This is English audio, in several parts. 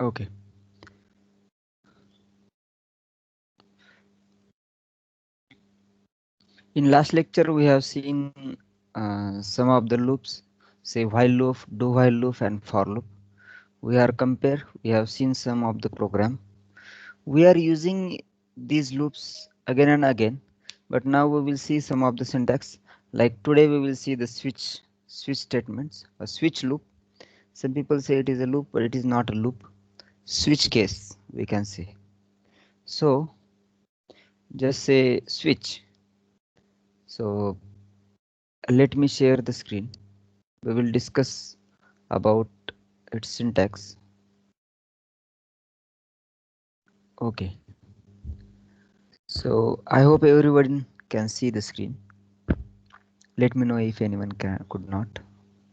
Okay. In last lecture, we have seen some of the loops, say while loop, do while loop, and for loop. We are compare. We have seen some of the program. We are using these loops again and again, but now we will see some of the syntax. Like today, we will see the switch statements, a switch loop. Some people say it is a loop, but it is not a loop. Switch case, we can say. So just say switch. So let me share the screen. We will discuss about its syntax. Okay. So I hope everyone can see the screen. Let me know if anyone could not,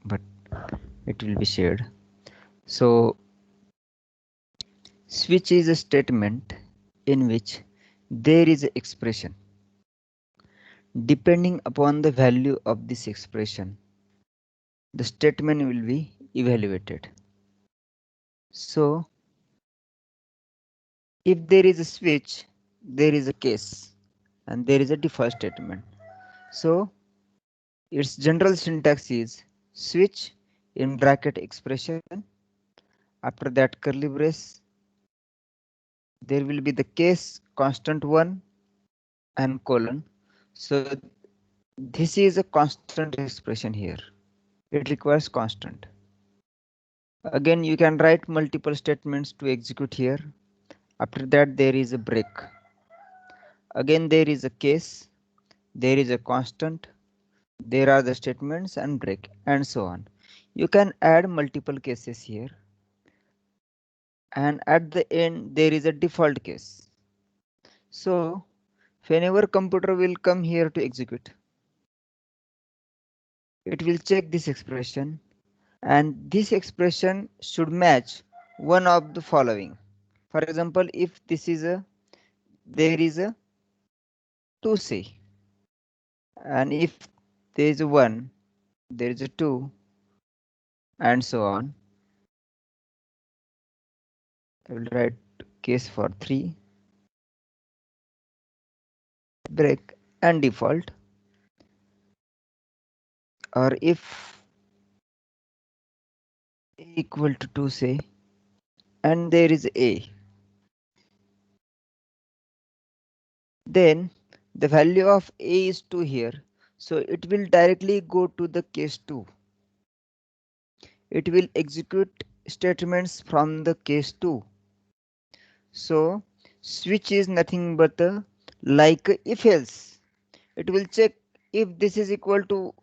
but it will be shared. So switch is a statement in which there is an expression. Depending upon the value of this expression, the statement will be evaluated. So if there is a switch, there is a case and there is a default statement. So its general syntax is switch in bracket expression. After that curly brace, there will be the case constant 1 and colon. So this is a constant expression here. It requires constant. Again, you can write multiple statements to execute here. After that, there is a break. Again, there is a case. There is a constant. There are the statements and break and so on. You can add multiple cases here. And at the end, there is a default case. So whenever computer will come here to execute, it will check this expression and this expression should match one of the following. For example, if this is a there is a 2c and if there is a 1, there is a 2 and so on. I will write case for 3, break and default, or if a equal to 2 say and there is a, then the value of a is 2 here, so it will directly go to the case 2. It will execute statements from the case 2. So switch is nothing but a like if else. It will check if this is equal to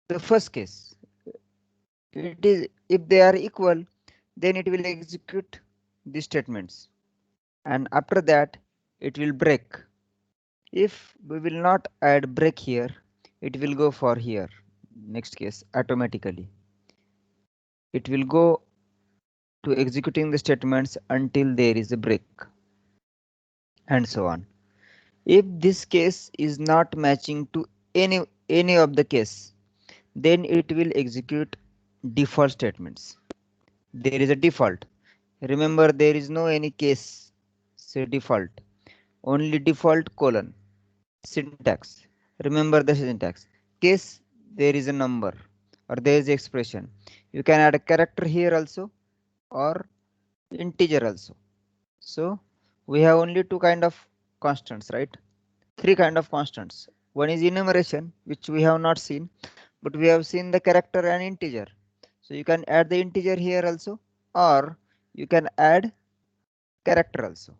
the first case. It is if they are equal, then it will execute the statements and after that it will break. If we will not add break here, it will go for here next case automatically. It will go to executing the statements until there is a break and so on. If this case is not matching to any of the case, then it will execute default statements. There is a default. Remember, there is no any case, say default, only default colon. Syntax. Remember the syntax. Case, there is a number or there is expression. You can add a character here also or integer also. So we have only two kind of constants, right? Three kind of constants. One is enumeration, which we have not seen, but we have seen the character and integer. So you can add the integer here also, or you can add character also.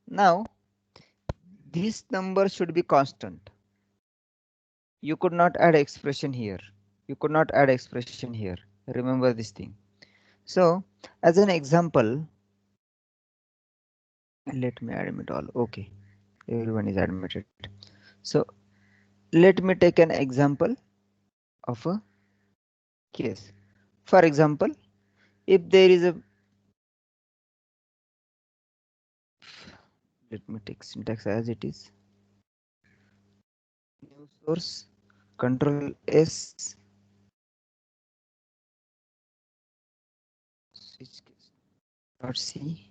Now this number should be constant. You could not add expression here. You could not add expression here. Remember this thing. So as an example, let me admit all. Okay, everyone is admitted. So let me take an example of a case. For example, if there is a, let me take syntax as it is, new source, control S, switch case. dot C.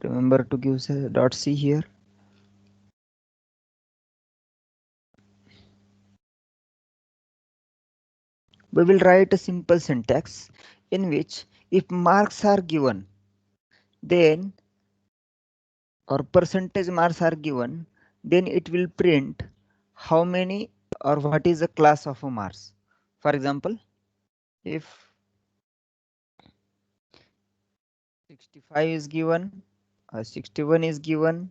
Remember to give dot C here. We will write a simple syntax in which if marks are given, then or percentage marks are given, then it will print how many or what is the class of a marks. For example, if 65 is given or 61 is given,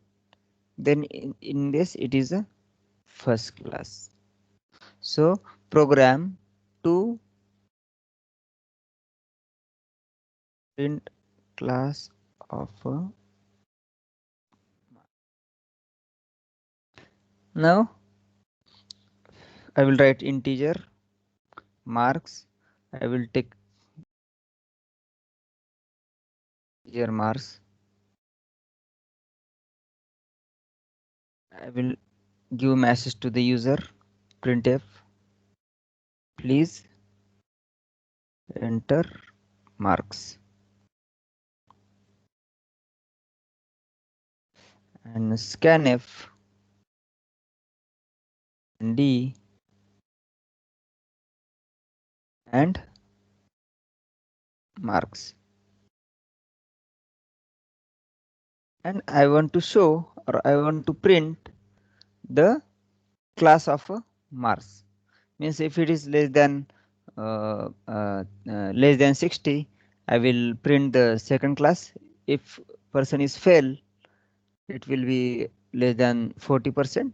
then in this it is a first class. So program to print class of a. Now I will write integer marks. I will take integer marks. I will give message to the user printf, please enter marks, and scanf d and marks, and I want to show or I want to print the class of a marks. Means if it is less than 60, I will print the second class. If person is fail, it will be less than 40%.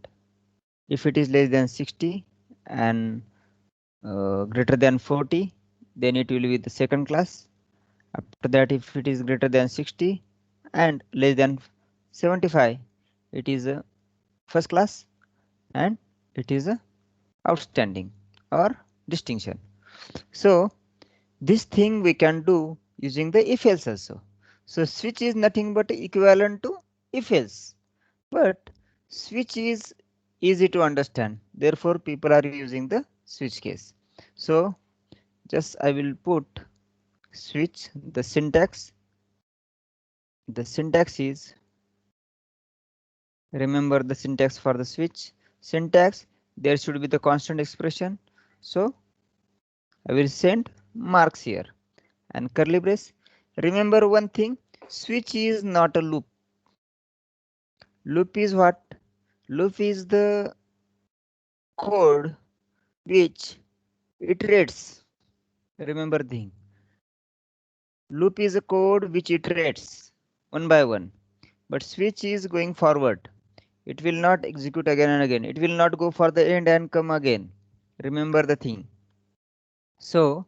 If it is less than 60 and greater than 40, then it will be the second class. After that, if it is greater than 60 and less than 75, it is a first class, and it is a outstanding or distinction. So this thing we can do using the if else also. So switch is nothing but equivalent to if else, but switch is easy to understand, therefore people are using the switch case. So just I will put switch. The syntax is, remember the syntax for the switch. Syntax, there should be the constant expression, so I will send marks here and curly brace. Remember one thing, switch is not a loop. Loop is what? Loop is the code which iterates. Remember the thing. Loop is a code which iterates one by one, but switch is going forward. It will not execute again and again. It will not go for the end and come again. Remember the thing. So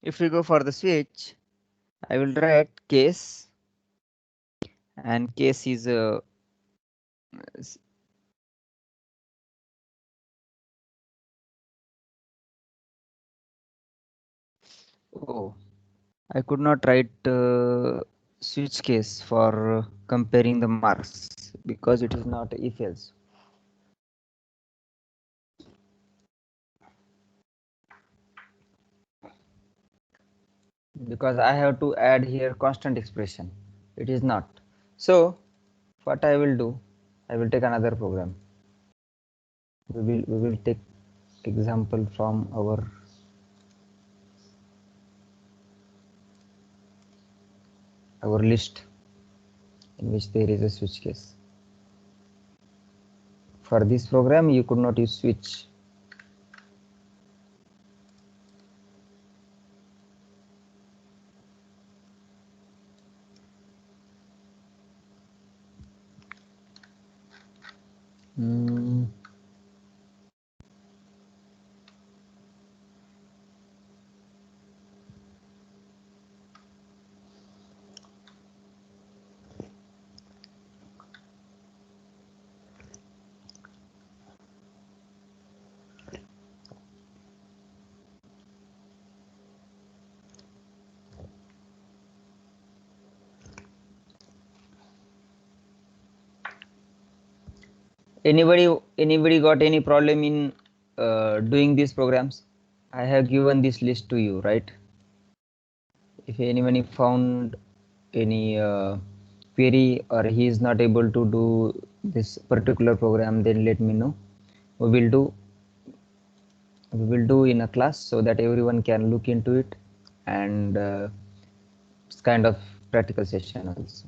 if we go for the switch, I will write case, and case is a oh, I could not write switch case for comparing the marks because it is not if else. Because I have to add here constant expression. It is not. So what I will do, I will take another program. We will take example from our list in which there is a switch case. For this program you could not use switch. Anybody got any problem in doing these programs? I have given this list to you, right? If anyone found any query or he is not able to do this particular program, then let me know. We will do in a class so that everyone can look into it, and it's kind of practical session also.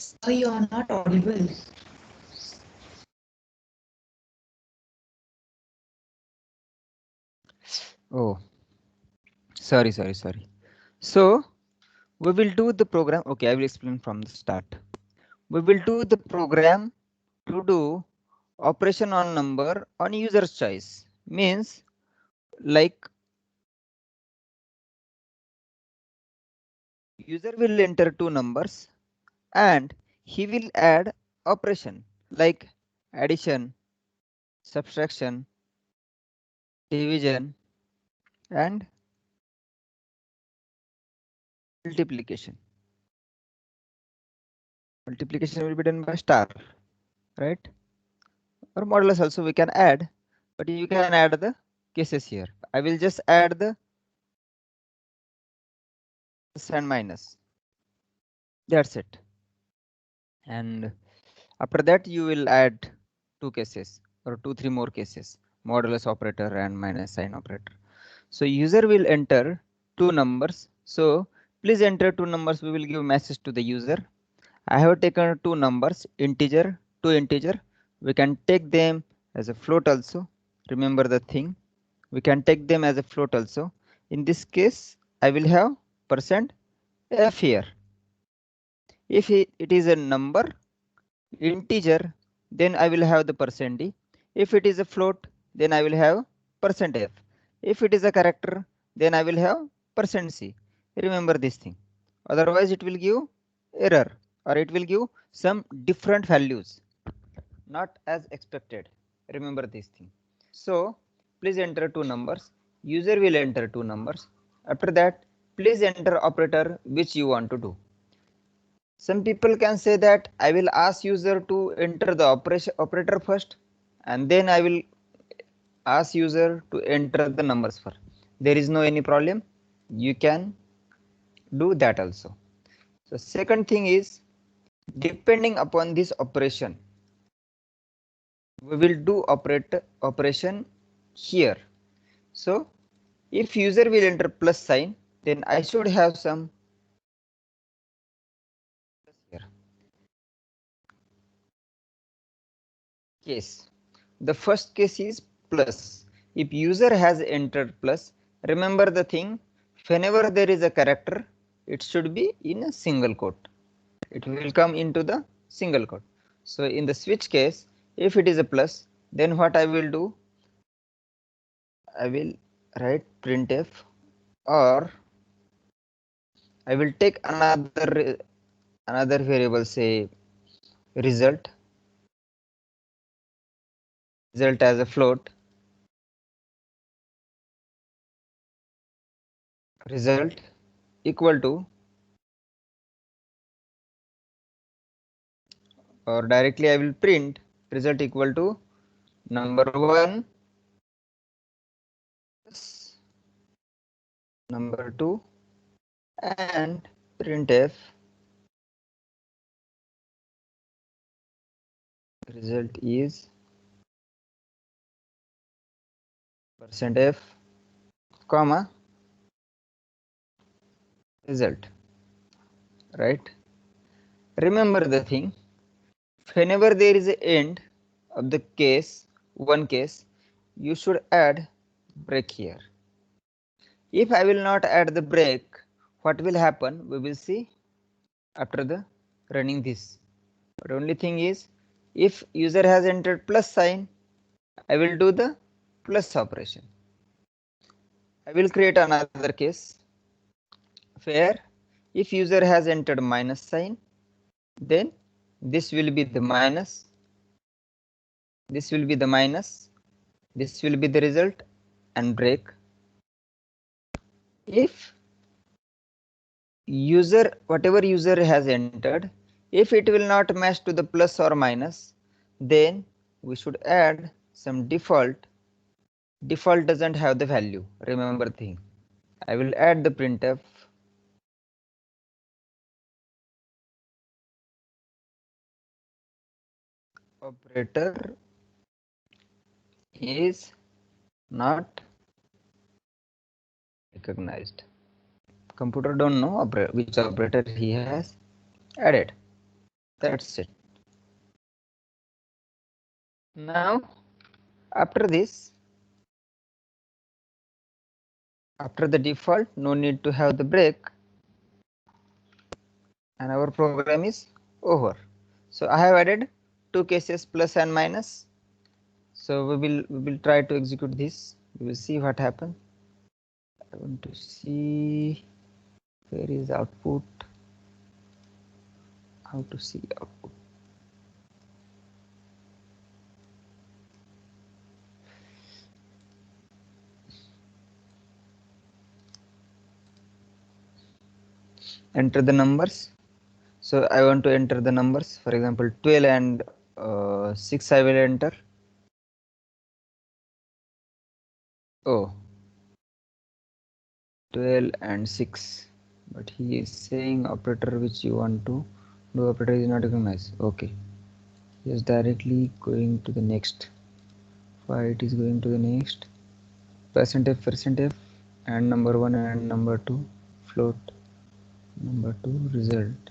Sir, you are not audible. Oh, sorry. So we will do the program. Okay, I will explain from the start. We will do the program to do operation on number on user's choice. Means like user will enter two numbers and he will add operation like addition, subtraction, division, and multiplication. Multiplication will be done by star, right? Or modulus also we can add, but you can add the cases here. I will just add the plus and minus. That's it. And after that you will add two cases or three more cases, modulus operator and minus sign operator. So user will enter two numbers. So please enter two numbers. We will give message to the user. I have taken two numbers, two integer. We can take them as a float also. Remember the thing. We can take them as a float also. In this case, I will have percent %f here. If it is a number, integer, then I will have the percent %d. If it is a float, then I will have %f. If it is a character, then I will have %c. Remember this thing. Otherwise, it will give error or it will give some different values, not as expected. Remember this thing. So, please enter two numbers. User will enter two numbers. After that, please enter operator which you want to do. Some people can say that I will ask user to enter the operator first, and then I will ask user to enter the numbers first. There is no any problem. You can do that also. So second thing is, depending upon this operation, we will do operation here. So if user will enter plus sign, then I should have some here case. The first case is plus. If user has entered plus, remember the thing, whenever there is a character, it should be in a single quote. It will come into the single quote. So in the switch case, if it is a plus, then what I will do, I will write printf, or I will take another variable, say result as a float, result equal to, or directly I will print result equal to number 1 plus number 2, and printf result is %f, comma result, right? Remember the thing, whenever there is an end of the case, one case, you should add break here. If I will not add the break, what will happen? We will see after the running this. But only thing is, if user has entered plus sign, I will do the plus operation. I will create another case where if user has entered minus sign, then this will be the minus, this will be the minus, this will be the result, and break. If user, whatever user has entered, if it will not match to the plus or minus, then we should add some default. Default doesn't have the value. Remember the thing. I will add the printf operator is not recognized. Computer don't know which operator he has added. That's it. Now, after this, after the default, no need to have the break, and our program is over. So I have added two cases, plus and minus. So we will try to execute this. We will see what happens. I want to see where is output. How to see output. Enter the numbers. So I want to enter the numbers. For example, 12 and 6 I will enter. Oh, 12 and 6. But he is saying operator which you want to do, operator is not recognized. Okay. He is directly going to the next. Why it is going to the next? %f and number 1 and number 2 float, number 2 result,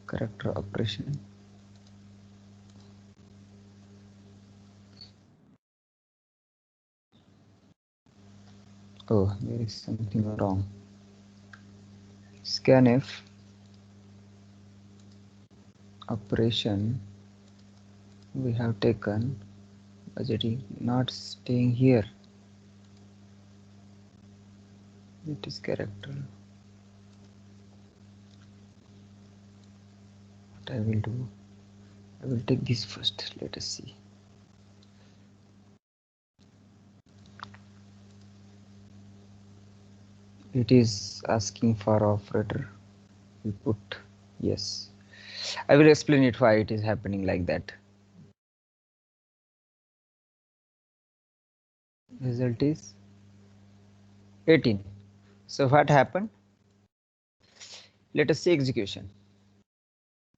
character operation. Oh, there is something wrong. Scanf operation we have taken budgeting not staying here. It is character. What I will do, I will take this first. Let us see. It is asking for operator. We put yes. I will explain it why it is happening like that. Result is 18. So what happened? Let us see execution.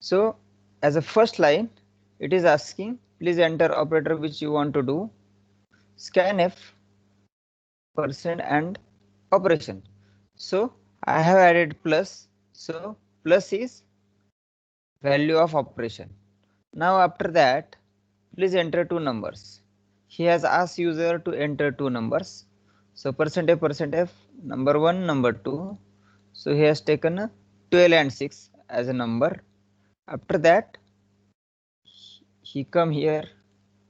So as a first line, it is asking please enter operator which you want to do, scanf percent and operation. So I have added plus. So plus is value of operation. Now after that, please enter two numbers. He has asked user to enter two numbers. So percent f number 1 number 2. So he has taken 12 and 6 as a number. After that he come here,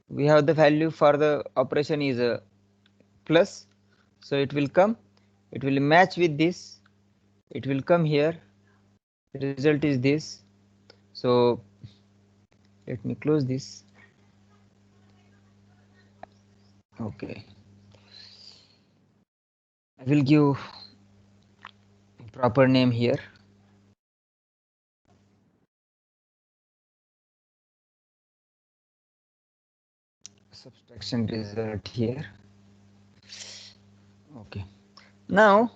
we have the value for the operation is a plus, so it will come, it will match with this, it will come here, the result is this. So let me close this. Okay, I will give proper name here. Subtraction result here. Okay, now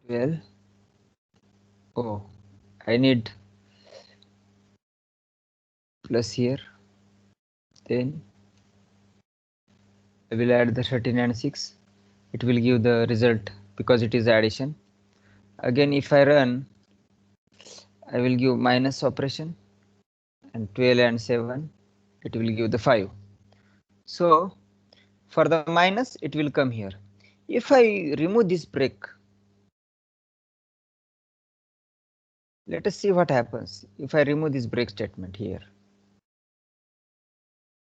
well, oh, I need plus here, then I will add the 13 and 6, it will give the result because it is addition. Again if I run, I will give minus operation and 12 and 7, it will give the 5. So for the minus it will come here. If I remove this break, let us see what happens if I remove this break statement here.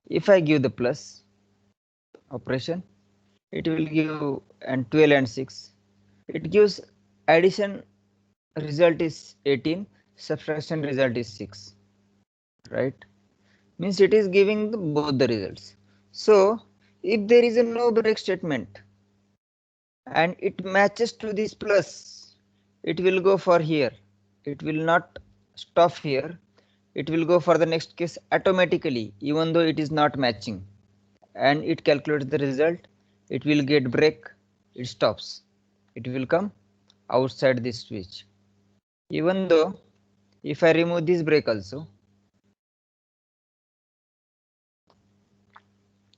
If I give the plus operation, it will give and 12 and 6, it gives addition result is 18, subtraction result is 6, right? Means it is giving both the results. So if there is a no break statement and it matches to this plus, it will go for here, it will not stop here, it will go for the next case automatically even though it is not matching, and it calculates the result, it will get break, it stops, it will come outside this switch. Even though if I remove this break also,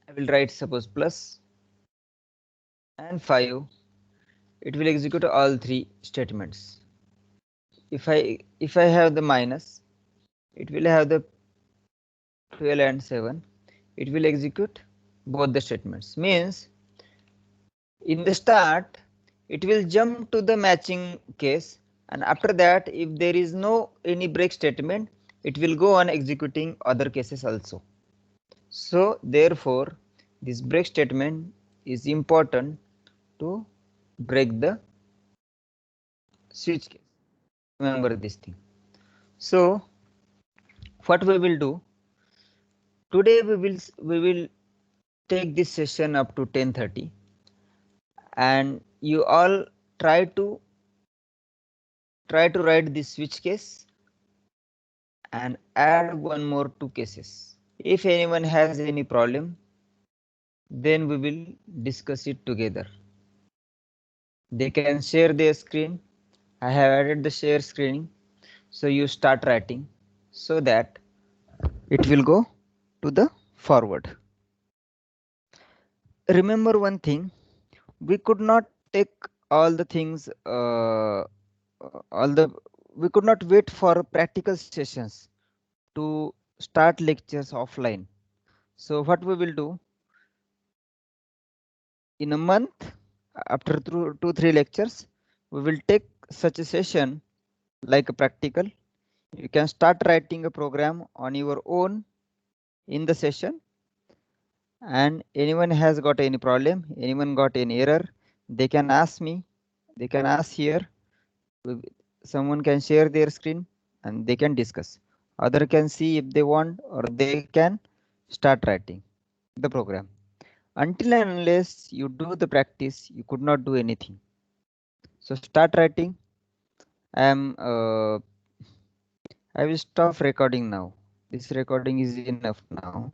I will write suppose plus and 5, it will execute all three statements. If I have the minus, it will have the 12 and 7, it will execute both the statements. Means in the start it will jump to the matching case, and after that if there is no any break statement, it will go on executing other cases also. So therefore this break statement is important to break the switch case. Remember this thing. So what we will do today, we will take this session up to 10:30, and you all try to write this switch case and add one more two cases. If anyone has any problem, then we will discuss it together. They can share their screen. I have added the share screening, so you start writing so that it will go to the forward. Remember one thing, we could not take all the things all the we could not wait for practical sessions to start lectures offline. So what we will do, in a month after 2-3 lectures, we will take such a session like a practical. You can start writing a program on your own in the session, and anyone has got any problem, anyone got any error, they can ask me, they can ask here. Someone can share their screen and they can discuss. Other can see if they want, or they can start writing the program. Until and unless you do the practice, you could not do anything. So start writing. I will stop recording now. This recording is enough now.